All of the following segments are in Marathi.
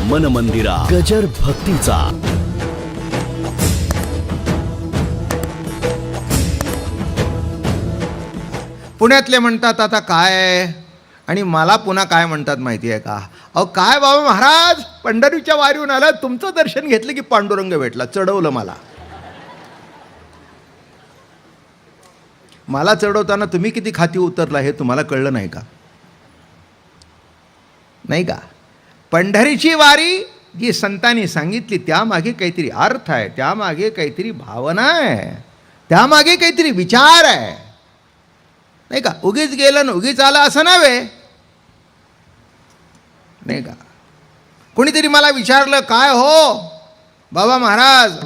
मन मंदिरा गजर भक्तीचा. पुण्यातले म्हणतात आता काय, आणि मला पुन्हा काय म्हणतात माहिती आहे का? अहो काय बाबा महाराज, पंढरीच्या वारीहून आला, तुमचं दर्शन घेतलं की पांडुरंग भेटला, चढवलं मला. मला चढवताना तुम्ही किती खाती उतरला हे तुम्हाला कळलं नाही का? नाही का? पंढरीची वारी जी संतांनी सांगितली त्यामागे काहीतरी अर्थ आहे, त्यामागे काहीतरी भावना आहे, त्यामागे काहीतरी विचार आहे. नाही का? उगीच गेलं ना उगीच आलं असं नव्हे. नाही का? कोणीतरी मला विचारलं, काय हो बाबा महाराज,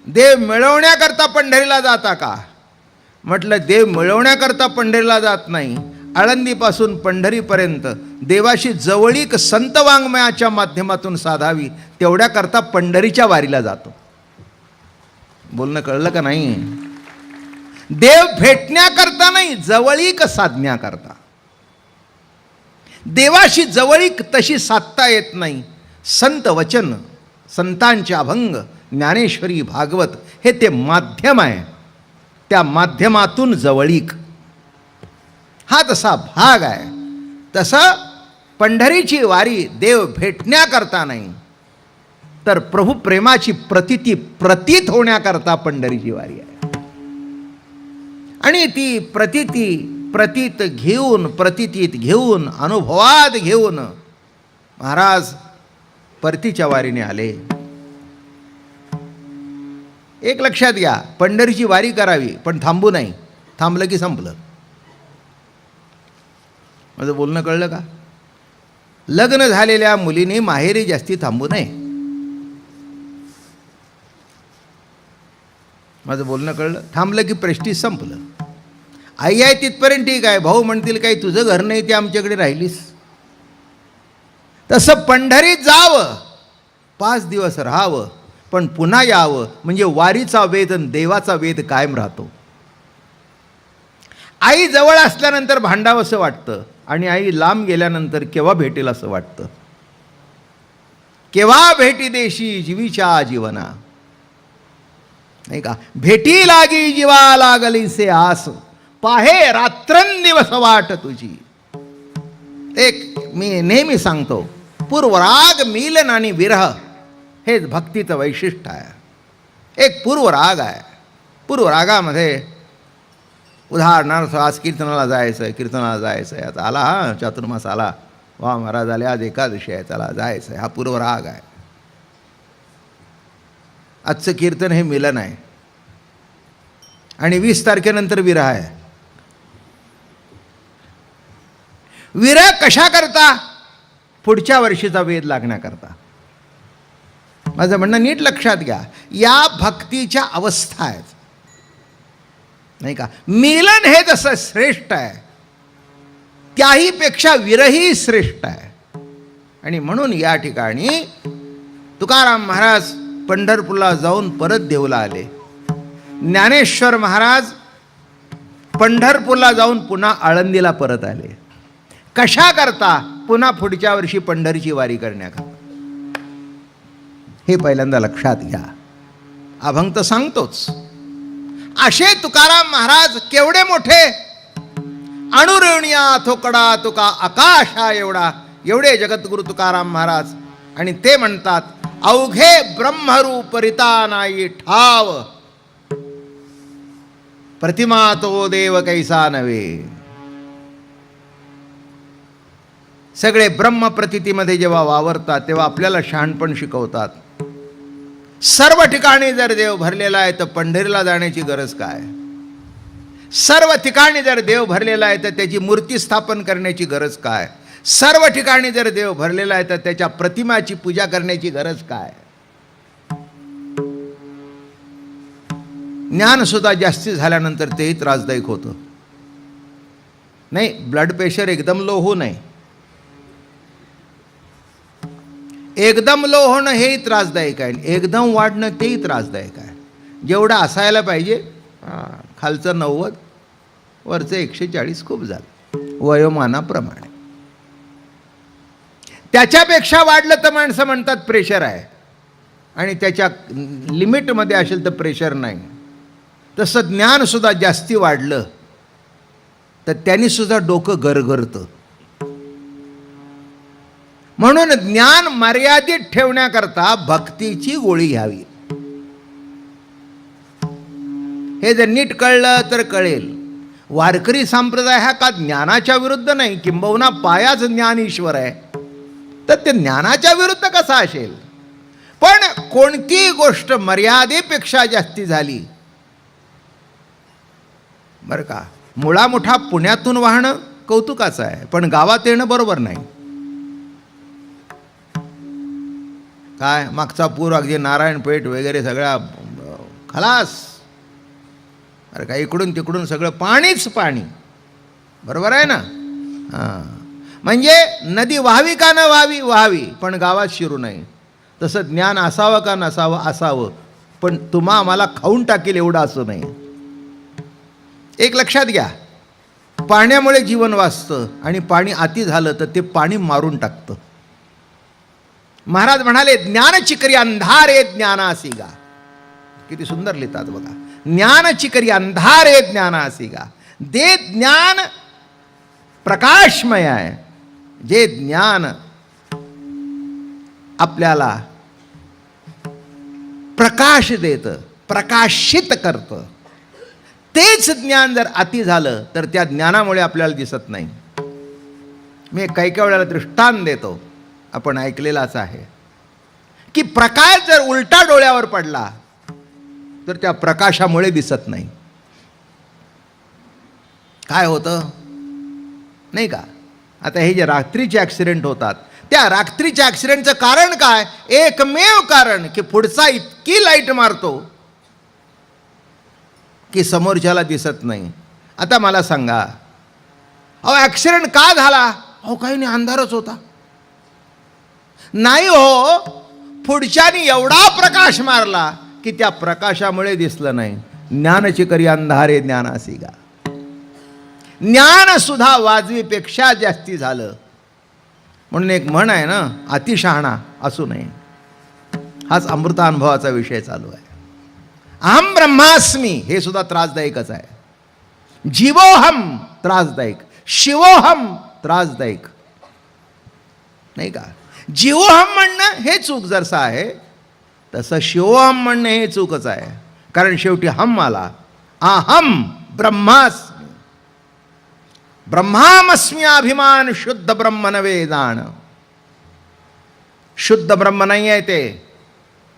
देव मिळवण्याकरता पंढरीला जाता का? म्हटलं देव मिळवण्याकरता पंढरीला जात नाही, आळंदीपासून पंढरीपर्यंत देवाशी जवळीक संत वाङ्मयाच्या माध्यमातून साधावी तेवढ्याकरता पंढरीच्या वारीला जातो. बोलणं कळलं का नाही? देव भेटण्याकरता नाही, जवळीक साधण्याकरता. देवाशी जवळीक तशी साधता येत नाही. संत वचन, संतांचे अभंग, ज्ञानेश्वरी, भागवत हे ते माध्यम आहे. त्या माध्यमातून जवळीक हा तसा भाग आहे. तसं पंढरीची वारी देव भेटण्याकरता नाही, तर प्रभू प्रेमाची प्रतीती प्रतीत होण्याकरता पंढरीची वारी आहे. आणि ती प्रतीत घेऊन, प्रतीतीत घेऊन, अनुभवात घेऊन महाराज परतीच्या वारीने आले. एक लक्षात घ्या, पंढरीची वारी करावी पण थांबू नाही. थांबलं की संपलं. माझं बोलणं कळलं का? लग्न झालेल्या मुलीने माहेरी जास्ती थांबू नये. माझं बोलणं कळलं? थांबलं की प्रेस्टीज संपलं. आई आहे तिथपर्यंत ठीक आहे, भाऊ म्हणतील काही तुझं घर नाही ते आमच्याकडे राहिलीस. तसं पंढरीत जावं, 5 दिवस राहावं, पण पुन्हा यावं, म्हणजे वारीचा वेद आणि देवाचा वेद कायम राहतो. आई जवळ असल्यानंतर भांडावं असं वाटतं, आणि आई लांब गेल्यानंतर केव्हा भेटेल असं वाटतं. केव्हा भेटी देशी जीवीच्या जीवना. नाही का? भेटी लागी जीवा लागलीसे आस, पाहे रात्रंदिवस वाट तुझी. एक मी नेहमी सांगतो, पूर्वराग, मिलन आणि विरह हेच भक्तीचं वैशिष्ट्य आहे. एक पूर्वराग आहे. पूर्वरागामध्ये उदाहरणार्थ आज कीर्तनाला जायचं आहे, आता आला हा चातुर्मास आला, वा महाराज आले, आज एकादशी आहे, त्याला जायचं आहे, हा पूर्वराग आहे. आजचं कीर्तन हे मिलन आहे, आणि 20 तारखेनंतर विरह आहे. विरह कशा करता? पुढच्या वर्षीचा वेध लागण्याकरता. माझं म्हणणं नीट लक्षात घ्या. या भक्तीच्या अवस्था आहेत, नाही का? मिलन हे जसं श्रेष्ठ आहे, त्याही पेक्षा विरही श्रेष्ठ आहे. आणि म्हणून या ठिकाणी तुकाराम महाराज पंढरपूरला जाऊन परत देऊला आले. ज्ञानेश्वर महाराज पंढरपूरला जाऊन पुन्हा आळंदीला परत आले. कशा करता? पुन्हा पुढच्या वर्षी पंढरीची वारी करण्याकरता. हे पहिल्यांदा लक्षात घ्या. अभंग तर सांगतोच. असे तुकाराम महाराज केवढे मोठे, अणुरेणिया थोकडा तुका आकाशा एवढा, एवढे जगद्गुरु तुकाराम महाराज. आणि ते म्हणतात, अवघे ब्रह्मरूप रिता नाही ठाव, प्रतिमा तो देव कैसा नव्हे. सगळे ब्रह्म प्रतीतीमध्ये जेव्हा वावरतात तेव्हा आपल्याला शहाणपण शिकवतात. सर्व ठिकाणी जर देव भरलेला आहे तर पंढरीला जाण्याची गरज काय? सर्व ठिकाणी जर देव भरलेला आहे तर त्याची मूर्ती स्थापन करण्याची गरज काय? सर्व ठिकाणी जर देव भरलेला आहे तर त्याच्या प्रतिमाची पूजा करण्याची गरज काय? ज्ञान सुद्धा जास्ती झाल्यानंतर तेही त्रासदायक होतं. नाही, ब्लड प्रेशर एकदम लो होऊ नये. एकदम लो होणं हेही त्रासदायक आहे, एकदम वाढणं तेही त्रासदायक आहे. जेवढं असायला पाहिजे, खालचं 90, वरचं 140 खूप झालं वयोमानाप्रमाणे. त्याच्यापेक्षा वाढलं तर माणसं म्हणतात प्रेशर आहे, आणि त्याच्या लिमिटमध्ये असेल तर प्रेशर नाही. तसं ज्ञानसुद्धा जास्ती वाढलं तर त्यांनीसुद्धा डोकं गरगरतं. म्हणून ज्ञान मर्यादित ठेवण्याकरता भक्तीची गोळी घ्यावी. हे जर नीट कळलं तर कळेल, वारकरी संप्रदाय हा का ज्ञानाच्या विरुद्ध नाही, किंबहुना पायाच ज्ञान ईश्वर आहे, तर ते ज्ञानाच्या विरुद्ध कसा असेल. पण कोणतीही गोष्ट मर्यादेपेक्षा जास्ती झाली बरं का, मुळा मोठा पुण्यातून वाहणं कौतुकाचं आहे, पण गावात येणं बरोबर नाही. काय मागचा पूर अगदी नारायणपेठ वगैरे सगळ्या खलास, अरे काय इकडून तिकडून सगळं पाणीच पाणी, बरोबर आहे ना. हां, म्हणजे नदी व्हावी का न व्हावी, व्हावी, पण गावात शिरू नये. तसं ज्ञान असावं का नसावं, असावं, पण तुम्हा आम्हाला खाऊन टाकेल एवढं असं नाही. एक लक्षात घ्या, पाण्यामुळे जीवन वाचतं, आणि पाणी अति झालं तर ते पाणी मारून टाकतं. महाराज म्हणाले, ज्ञान चिकरी अंधारे ज्ञानासिगा. किती सुंदर लिहितात बघा. ज्ञान चिकरी अंधारे ज्ञानासिगा. जे ज्ञान प्रकाशमय आहे, जे ज्ञान आपल्याला प्रकाश देतं, प्रकाशित करतं, तेच ज्ञान जर अति झालं तर त्या ज्ञानामुळे आपल्याला दिसत नाही. मी काही काही वेळेला दृष्टांत देतो, आपण ऐकलेलाच आहे, की प्रकाश जर उलटा डोळ्यावर पडला तर त्या प्रकाशामुळे दिसत नाही. काय होतं नाही का. आता हे जे रात्रीचे ॲक्सिडेंट होतात, त्या रात्रीच्या ॲक्सिडेंटचं कारण काय, एकमेव कारण की पुढचा इतकी लाईट मारतो की समोरच्याला दिसत नाही. आता मला सांगा, अहो ॲक्सिडेंट का झाला, अहो काही नाही, अंधारच होता. नाही हो, पुढच्यानी एवढा प्रकाश मारला की त्या प्रकाशामुळे दिसलं नाही. ज्ञानचिकरी अंधारे ज्ञानासिगा. ज्ञान सुद्धा वाजवीपेक्षा जास्ती झालं. म्हणून एक म्हण आहे ना, अतिशहाणा असू नये. हाच अमृतानुभवाचा विषय चालू आहे. अहम ब्रह्मास्मी हे सुद्धा त्रासदायकच आहे. जीवोहम त्रासदायक, शिवोहम त्रासदायक नाही का. जीवोहम म्हणणं हे चूक जरसं आहे, तसं शिवोहम म्हणणं हे चूकच आहे. कारण शेवटी हम आला. अहम ब्रह्मास्मी, ब्रह्मामस्मी अभिमान शुद्ध ब्रह्म नवे जाण. शुद्ध ब्रह्म नाही आहे ते.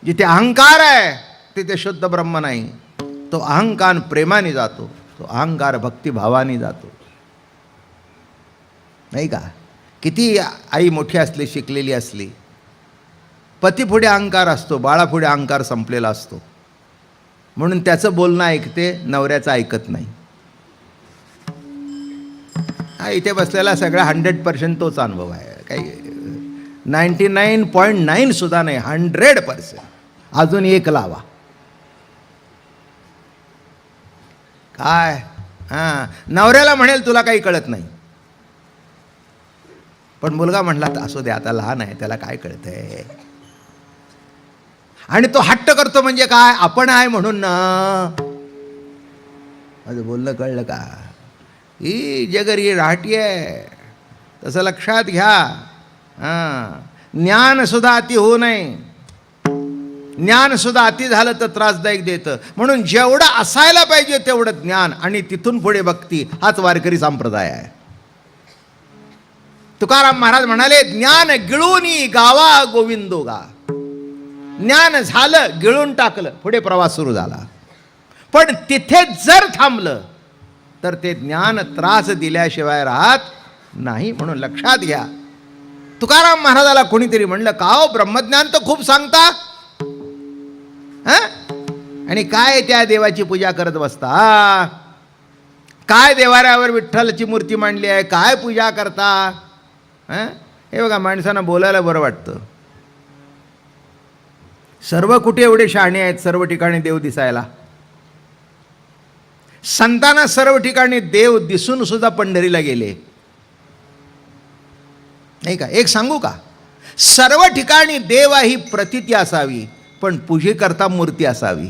जिथे अहंकार आहे तिथे शुद्ध ब्रह्म नाही. तो अहंकार प्रेमाने जातो, तो अहंकार भक्तिभावाने जातो नाही का. किती आई मोठी असली, शिकलेली असली, पतीपुढे अहंकार असतो, बाळापुढे अहंकार संपलेला असतो, म्हणून त्याचं बोलणं ऐकते, नवऱ्याचं ऐकत नाही. हा इथे बसलेला सगळा 100% तोच अनुभव आहे. काही 99.9 सुद्धा नाही, 100%. अजून एक लावा. काय हां, नवऱ्याला म्हणेल तुला काही कळत नाही, पण मुलगा म्हणला तर असू दे, आता लहान आहे, त्याला काय कळतंय. आणि तो हट्ट करतो म्हणजे काय, आपण आहे म्हणून ना. माझं बोलणं कळलं का. ही जगरी राहटी आहे, तसं लक्षात घ्या. हां, ज्ञान सुद्धा अति होऊ नये. ज्ञान सुद्धा अति झालं तर त्रासदायक देतं. म्हणून जेवढं असायला पाहिजे तेवढं ज्ञान, आणि तिथून पुढे भक्ती, हाच वारकरी संप्रदाय आहे. तुकाराम महाराज म्हणाले, ज्ञान गिळूनी गावा गोविंदोगा. ज्ञान झालं, गिळून टाकलं, पुढे प्रवास सुरू झाला. पण तिथे जर थांबलं तर ते ज्ञान त्रास दिल्याशिवाय राहत नाही. म्हणून लक्षात घ्या. तुकाराम महाराजाला कोणीतरी म्हणलं, का हो ब्रह्मज्ञान तर खूप सांगता, आणि काय त्या देवाची पूजा करत बसता, काय देवाऱ्यावर विठ्ठलची मूर्ती मांडली आहे, काय पूजा करता. हे बघा, माणसांना बोलायला बरं वाटतं. सर्व कुठे एवढे शहाणे आहेत, सर्व ठिकाणी देव दिसायला. संतांना सर्व ठिकाणी देव दिसून सुद्धा पंढरीला गेले नाही का. एक सांगू का, सर्व ठिकाणी देव ही प्रतीती असावी, पण पूजेकरता मूर्ती असावी.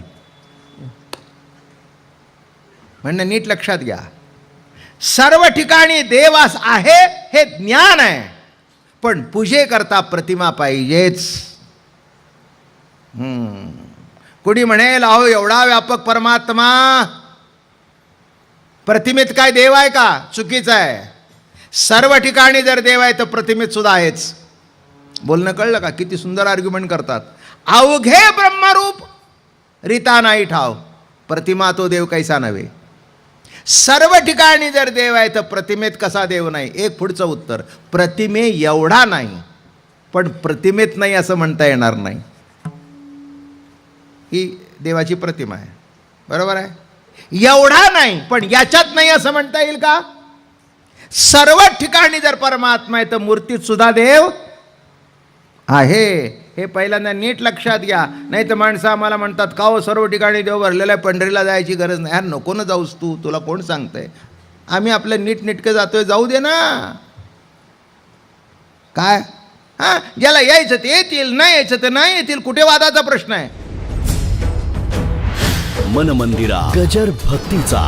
म्हणणं नीट लक्षात घ्या. सर्व ठिकाणी देव आहे हे ज्ञान आहे, पण पूजेकरता प्रतिमा पाहिजेच. कुणी म्हणेल अहो एवढा व्यापक परमात्मा, प्रतिमेत काय देव आहे का? चुकीचं आहे. सर्व ठिकाणी जर देव आहे तर प्रतिमेत सुद्धा आहेच. बोलणं कळलं का? किती सुंदर आर्ग्युमेंट करतात. अवघे ब्रह्मरूप रीता नाही ठाव, प्रतिमा तो देव कैसा नव्हे. सर्व ठिकाणी जर देव आहे तर प्रतिमेत कसा देव नाही? एक पुढचं उत्तर, प्रतिमे एवढा नाही, पण प्रतिमेत नाही असं म्हणता येणार नाही. ही देवाची प्रतिमा आहे, बरोबर आहे. एवढा नाही पण याच्यात नाही असं म्हणता येईल का? सर्व ठिकाणी जर परमात्मा आहे तर मूर्तीत सुद्धा देव आहे. हे पहिल्यांदा नीट लक्षात घ्या. नाही तर माणसं आम्हाला म्हणतात का हो सर्व ठिकाणी देव भरलेला आहे, पंढरीला जायची गरज नाही. यार नको ना जाऊस तू, तुला कोण सांगतंय? आम्ही आपलं नीटनेटकं जातोय, जाऊ दे ना. काय ज्याला यायचं ते येतील, नाही यायचं ते नाही येतील. कुठे वादाचा प्रश्न आहे? मन मंदिरा गजर भक्तीचा.